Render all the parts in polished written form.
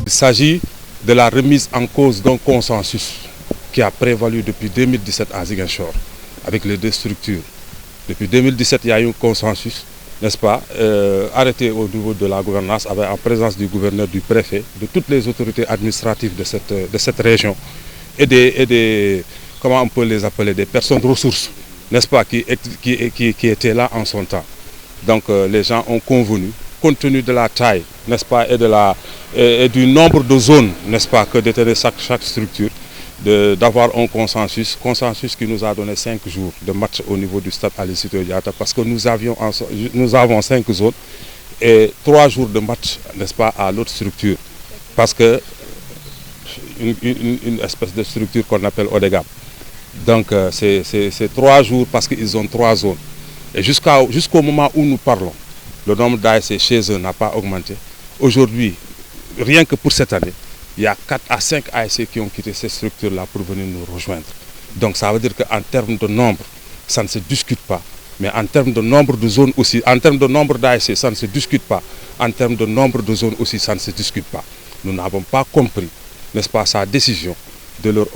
Il s'agit de la remise en cause d'un consensus qui a prévalu depuis 2017 à Ziguinchor, avec les deux structures. Depuis 2017, il y a eu un consensus, n'est-ce pas, arrêté au niveau de la gouvernance, avec en présence du gouverneur, du préfet, de toutes les autorités administratives de cette région et des comment on peut les appeler, des personnes ressources, n'est-ce pas, qui étaient là en son temps. Donc les gens ont convenu, compte tenu de la taille, n'est-ce pas, et du nombre de zones, n'est-ce pas, que détenait chaque structure, d'avoir un consensus qui nous a donné 5 jours de match au niveau du stade Aline Sitoé Diatta, parce que nous avons 5 zones et 3 jours de match, n'est-ce pas, à l'autre structure, parce que une espèce de structure qu'on appelle ODEGAP. Donc c'est 3 jours parce qu'ils ont 3 zones. Et jusqu'au moment où nous parlons, le nombre d'ASC chez eux n'a pas augmenté. Aujourd'hui, rien que pour cette année, il y a 4 à 5 ASC qui ont quitté ces structures-là pour venir nous rejoindre. Donc ça veut dire qu'en termes de nombre, ça ne se discute pas. Mais en termes de nombre de zones aussi, en termes de nombre d'ASC, ça ne se discute pas. En termes de nombre de zones aussi, ça ne se discute pas. Nous n'avons pas compris, n'est-ce pas, sa décision de leur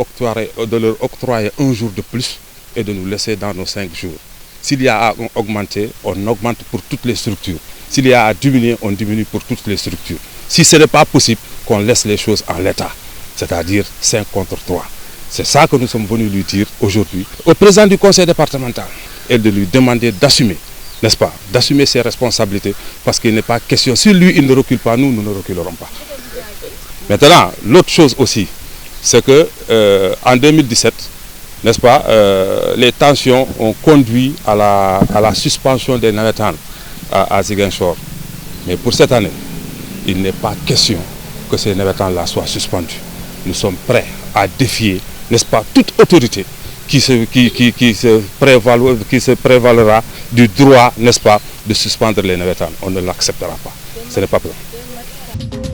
octroyer un jour de plus et de nous laisser dans nos 5 jours. S'il y a à augmenter, on augmente pour toutes les structures. S'il y a à diminuer, on diminue pour toutes les structures. Si ce n'est pas possible, qu'on laisse les choses en l'état, c'est-à-dire 5 contre 3. C'est ça que nous sommes venus lui dire aujourd'hui au président du conseil départemental et de lui demander d'assumer, n'est-ce pas, d'assumer ses responsabilités, parce qu'il n'est pas question, si lui il ne recule pas, nous ne reculerons pas. Maintenant, l'autre chose aussi, c'est que en 2017, n'est-ce pas, les tensions ont conduit à la suspension des navétanes à Ziguinchor. Mais pour cette année, il n'est pas question que ces navétanes-là soient suspendus. Nous sommes prêts à défier, n'est-ce pas, toute autorité qui se prévalera du droit, n'est-ce pas, de suspendre les navétanes. On ne l'acceptera pas. Ce n'est pas possible.